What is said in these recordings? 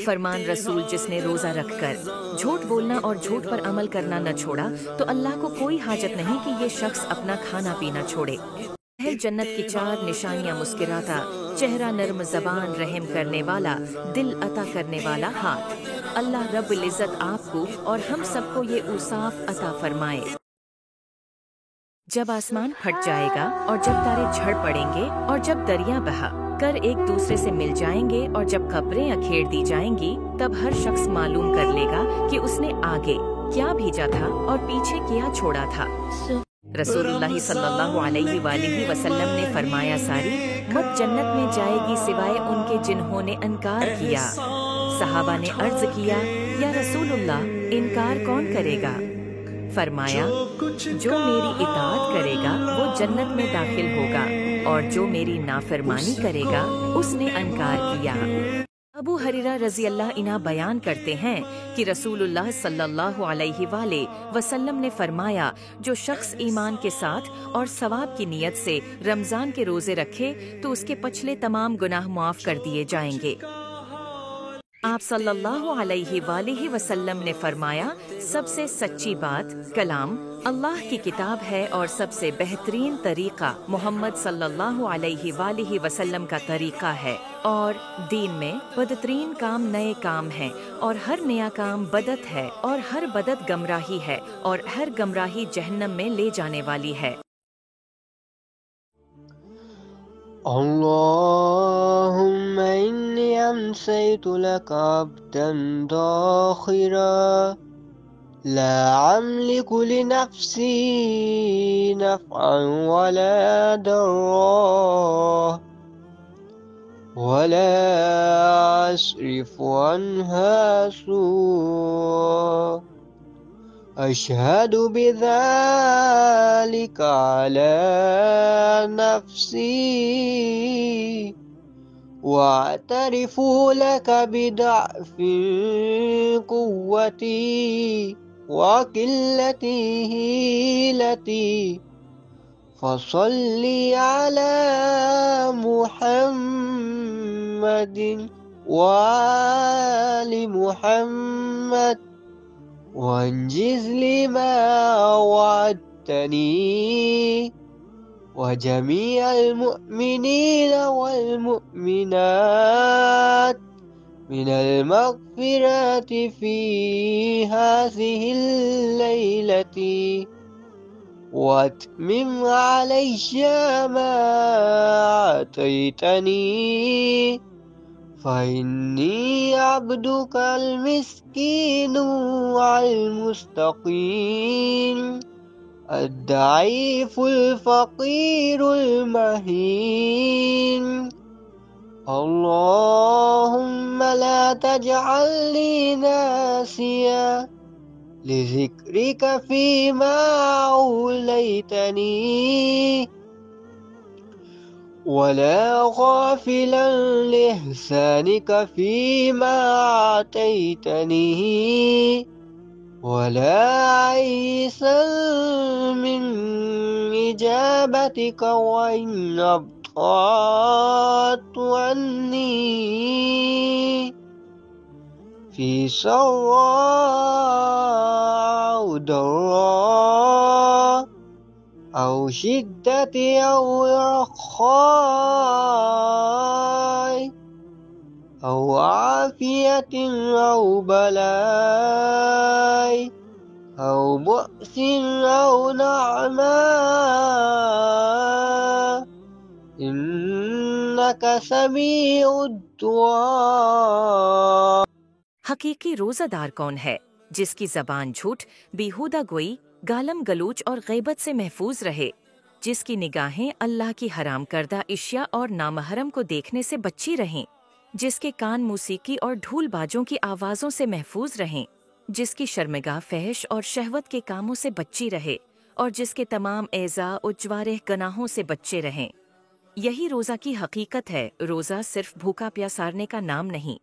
فرمان رسول جس نے روزہ رکھ کر جھوٹ بولنا اور جھوٹ پر عمل کرنا نہ چھوڑا تو اللہ کو کوئی حاجت نہیں کہ یہ شخص اپنا کھانا پینا چھوڑے۔ اہل جنت کی 4 نشانیاں: مسکراتا چہرہ، نرم زبان، رحم کرنے والا دل، عطا کرنے والا ہاتھ۔ اللہ رب العزت آپ کو اور ہم سب کو یہ اوصاف عطا فرمائے۔ جب آسمان پھٹ جائے گا اور جب تارے جھڑ پڑیں گے اور جب دریا بہا کر ایک دوسرے سے مل جائیں گے اور جب قبریں اکھیڑ دی جائیں گی، تب ہر شخص معلوم کر لے گا کہ اس نے آگے کیا بھیجا تھا اور پیچھے کیا چھوڑا تھا۔ رسول اللہ صلی اللہ علیہ وآلہ وسلم نے فرمایا، ساری مت جنت میں جائے گی سوائے ان کے جنہوں نے انکار کیا۔ صحابہ نے عرض کیا، یا رسول اللہ، انکار کون کرے گا؟ فرمایا، جو میری اطاعت کرے گا وہ جنت میں داخل ہوگا اور جو میری نافرمانی کرے گا اس نے انکار کیا۔ ابو ہریرہ رضی اللہ عنہ بیان کرتے ہیں کہ رسول اللہ صلی اللہ علیہ وآلہ وسلم نے فرمایا، جو شخص ایمان کے ساتھ اور ثواب کی نیت سے رمضان کے روزے رکھے تو اس کے پچھلے تمام گناہ معاف کر دیے جائیں گے۔ آپ صلی اللہ علیہ وآلہ وسلم نے فرمایا، سب سے سچی بات کلام اللہ کی کتاب ہے اور سب سے بہترین طریقہ محمد صلی اللہ علیہ وآلہ وسلم کا طریقہ ہے، اور دین میں بدترین کام نئے کام ہیں اور ہر نیا کام بدعت ہے اور ہر بدعت گمراہی ہے اور ہر گمراہی جہنم میں لے جانے والی ہے۔ اللهم إني أمسيت لك عبدا ذاخرا لا أملك لنفسي نفعا ولا ضرا ولا أصرف عنها سوءا أشهد بذلك على نفسي وأعترف لك بضعف قوتي وقلة حيلتي فصل على محمد وآل محمد وانجز لي ما وعدتني وجميع المؤمنين والمؤمنات من المغفرة في هذه الليلة واتمم علي ما آتيتني فإني عبدك المسكين المستقيم الضعيف الفقير المهين اللهم لا تجعلني ناسيا لذكرك فيما أوليتني ولا غافلا لإحسانك فيما أعطيتني ولا عيسا من إجابتك وإن أبطأت عني في سراء أو ضراء أو شدة أو رخاء أو عافية أو بلاء أو بؤس أو نعماء إنك سميع الدعاء۔ حقیقی روزہ دار کون ہے؟ جس کی زبان جھوٹ، بیہودہ گوئی، گالم گلوچ اور غیبت سے محفوظ رہے، جس کی نگاہیں اللہ کی حرام کردہ اشیاء اور نامحرم کو دیکھنے سے بچی رہیں، جس کے کان موسیقی اور ڈھول باجوں کی آوازوں سے محفوظ رہیں، جس کی شرمگاہ فحش اور شہوت کے کاموں سے بچی رہے، اور جس کے تمام اعضاء و جوارح گناہوں سے بچے رہیں۔ یہی روزہ کی حقیقت ہے۔ روزہ صرف بھوکا پیاسارنے کا نام نہیں۔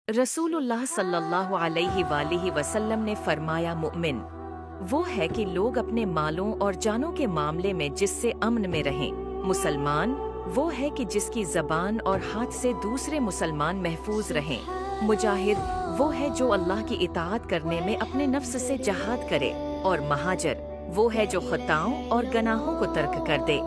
رسول اللہ صلی اللہ علیہ وآلہ وسلم نے فرمایا، مومن وہ ہے کہ لوگ اپنے مالوں اور جانوں کے معاملے میں جس سے امن میں رہیں۔ مسلمان وہ ہے کہ جس کی زبان اور ہاتھ سے دوسرے مسلمان محفوظ رہیں۔ मुजाहिद वो है जो अल्लाह की इताअत करने में अपने नफ्स से जहाद करे, और महाजर वो है जो खताओं और गनाहों को तर्क कर दे।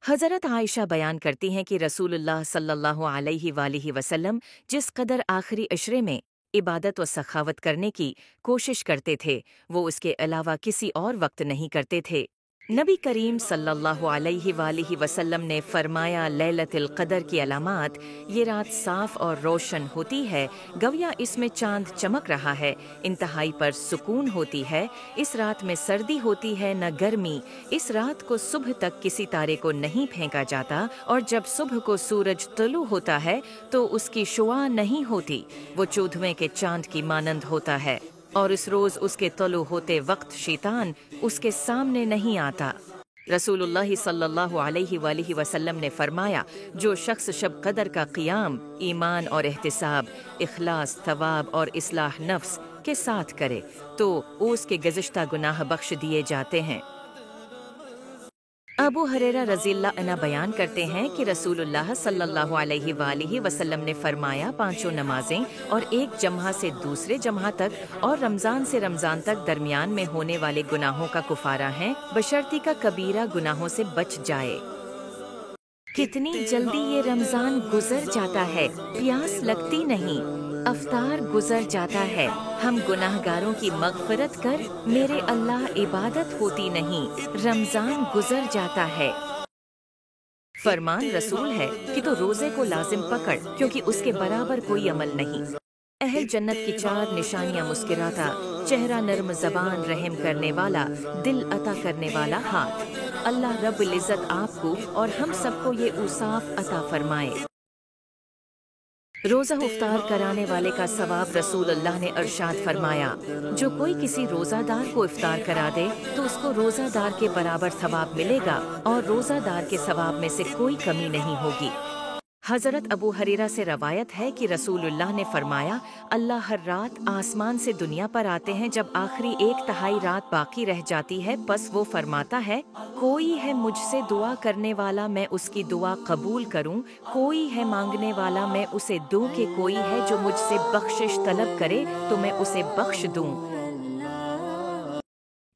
हज़रत आयशा बयान करती हैं कि रसूलुल्लाह सल्लल्लाहु अलैहि वसल्लम जिस कदर आखिरी अशरे में इबादत व सखावत करने की कोशिश करते थे, वो उसके अलावा किसी और वक्त नहीं करते थे। नबी करीम सल्लल्लाहु अलैहि वसल्लम ने फरमाया, लैलतुल क़दर की अलामात, ये रात साफ और रोशन होती है, गवया इसमें चांद चमक रहा है, इंतहाई पर सुकून होती है, इस रात में सर्दी होती है न गर्मी, इस रात को सुबह तक किसी तारे को नहीं फेंका जाता, और जब सुबह को सूरज तुलू होता है तो उसकी शुआ नहीं होती, वो 14वें के चांद की मानंद होता है, और इस रोज उसके तलु होते वक्त शैतान उसके सामने नहीं आता। रसूलुल्लाह सल्लल्लाहु अलैहि वसल्लम ने फरमाया, जो शख्स शब कदर का क़ियाम ईमान और एहतिसाब, इखलास, थवाब और इस्लाह नफ्स के साथ करे तो उसके गुज़िश्ता गुनाह बख्श दिए जाते हैं। अबू हुरैरा रज़ियल्लाहु अन्हु बयान करते हैं कि रसूलुल्लाह सल्लल्लाहु अलैहि वसल्लम ने फरमाया, 5 नमाजें और एक जम्हा से दूसरे जम्हा तक और रमज़ान से रमज़ान तक दरमियान में होने वाले गुनाहों का कुफारा हैं, बशर्ती का कबीरा गुनाहों से बच जाए। कितनी जल्दी ये रमज़ान गुजर जाता है, प्यास लगती नहीं, अफ्तार गुजर जाता है, हम गुनाहगारों की मग़फ़िरत कर, मेरे अल्लाह इबादत होती नहीं, रमज़ान गुजर जाता है। फरमान रसूल है कि तो रोज़े को लाजिम पकड़, क्योंकि उसके बराबर कोई अमल नहीं। अहल जन्नत की 4 निशानियाँ मुस्कुराता चेहरा, नर्म ज़बान, रहम करने वाला दिल, अता करने वाला हाथ। अल्लाह रब्बुल इज़्ज़त आपको और हम सबको ये औसाफ अता फरमाए। रोज़ा इफ्तार कराने वाले का सवाब रसूलुल्लाह ने इरशाद फरमाया, जो कोई किसी रोज़ादार को इफ्तार करा दे तो उसको रोज़ादार के बराबर सवाब मिलेगा और रोज़ादार के सवाब में से कोई कमी नहीं होगी। हज़रत अबू हुरैरा से रवायत है कि रसूलुल्लाह ने फरमाया, अल्लाह हर रात आसमान से दुनिया पर आते हैं, जब आखिरी 1/3 रात बाकी रह जाती है, बस वो फरमाता है, कोई है मुझसे दुआ करने वाला, मैं उसकी दुआ कबूल करूं, कोई है मांगने वाला, मैं उसे दूं, कि कोई है जो मुझसे बख्शिश तलब करे तो मैं उसे बख्श दूं।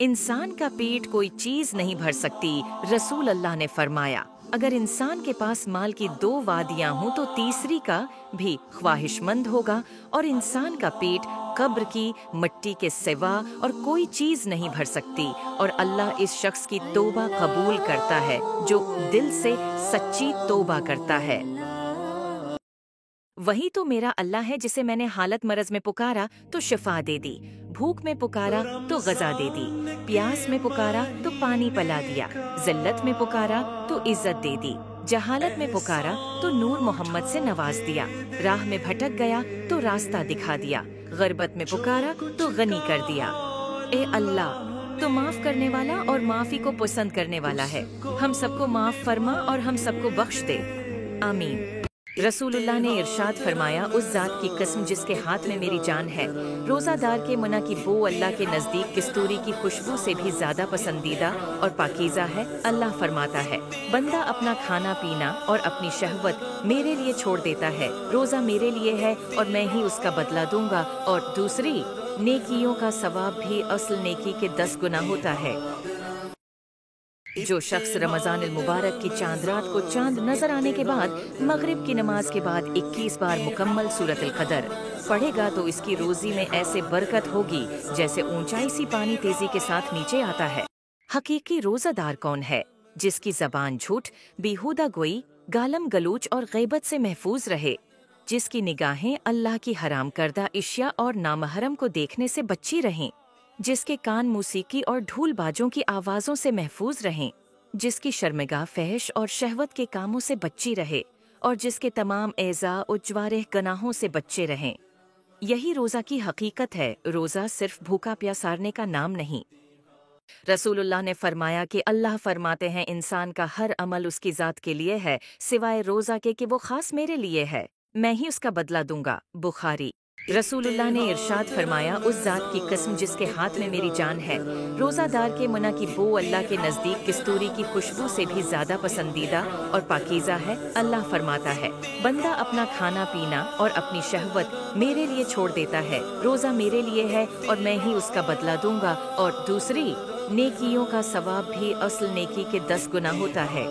इंसान का पेट कोई चीज नहीं भर सकती। रसूल अल्लाह ने फरमाया, अगर इंसान के पास माल की 2 वादियां हों तो तीसरी का भी ख्वाहिशमंद होगा, और इंसान का पेट कब्र की मिट्टी के सिवा और कोई चीज नहीं भर सकती, और अल्लाह इस शख्स की तौबा कबूल करता है जो दिल से सच्ची तौबा करता है। वही तो मेरा अल्लाह है जिसे मैंने हालत मरज में पुकारा तो शिफा दे दी, भूख में पुकारा तो गजा दे दी, प्यास में पुकारा तो पानी पिला दिया, जिल्लत में पुकारा तो इज्जत दे दी, जहालत में पुकारा तो नूर मोहम्मद से नवाज दिया, राह में भटक गया तो रास्ता दिखा दिया, गुर्बत में पुकारा तो गनी कर दिया। ए अल्लाह, तो माफ करने वाला और माफी को पसंद करने वाला है, हम सबको माफ फरमा और हम सबको बख्श दे, आमीन। रसूलुल्लाह ने इरशाद फरमाया, उस जात की कसम जिसके हाथ में मेरी जान है, रोज़ादार के मना की बो अल्लाह के नज़दीक कस्तूरी की खुशबू से भी ज़्यादा पसंदीदा और पाकीज़ा है। अल्लाह फरमाता है, बंदा अपना खाना पीना और अपनी शहवत मेरे लिए छोड़ देता है, रोज़ा मेरे लिए है और मैं ही उसका बदला दूंगा, और दूसरी नेकियों का सवाब भी असल नेकी के 10 गुना होता है। जो शख्स रमज़ान मुबारक की चांद रात को चांद नजर आने के बाद मगरिब की नमाज के बाद 21 बार मुकम्मल सूरतुल क़दर पढ़ेगा तो इसकी रोजी में ऐसे बरकत होगी जैसे ऊंचाई सी पानी तेजी के साथ नीचे आता है। हकीकी रोज़ादार कौन है? जिसकी ज़बान झूठ, बेहुदा गोई, गालम गलूच और गैबत से महफूज रहे, जिसकी निगाहें अल्लाह की हराम करदा इश्या और नामहरम को देखने से बची रहें, जिसके कान मूसीकी और ढोल बाजों की आवाज़ों से महफूज रहें, जिसकी शर्मगाह फहश और शहवत के कामों से बची रहे, और जिसके तमाम एज़ा और जवारिह गनाहों से बचे रहें। यही रोज़ा की हकीकत है। रोज़ा सिर्फ भूखा प्यासारने का नाम नहीं। रसूलुल्लाह ने फरमाया कि अल्लाह फरमाते हैं, इंसान का हर अमल उसकी ज़ात के लिए है सिवाय रोज़ा के कि वो ख़ास मेरे लिए है, मैं ही उसका बदला दूंगा। बुखारी। रसूलुल्लाह ने इरशाद फरमाया, उस ज़ात की कसम जिसके हाथ में मेरी जान है, रोज़ादार के मुना की बू अल्लाह के नज़दीक कस्तूरी की खुशबू से भी ज़्यादा पसंदीदा और पाकीज़ा है। अल्लाह फरमाता है, बंदा अपना खाना पीना और अपनी शहवत मेरे लिए छोड़ देता है, रोज़ा मेरे लिए है और मैं ही उसका बदला दूंगा, और दूसरी नेकियों का सवाब भी असल नेकी के 10 गुना होता है।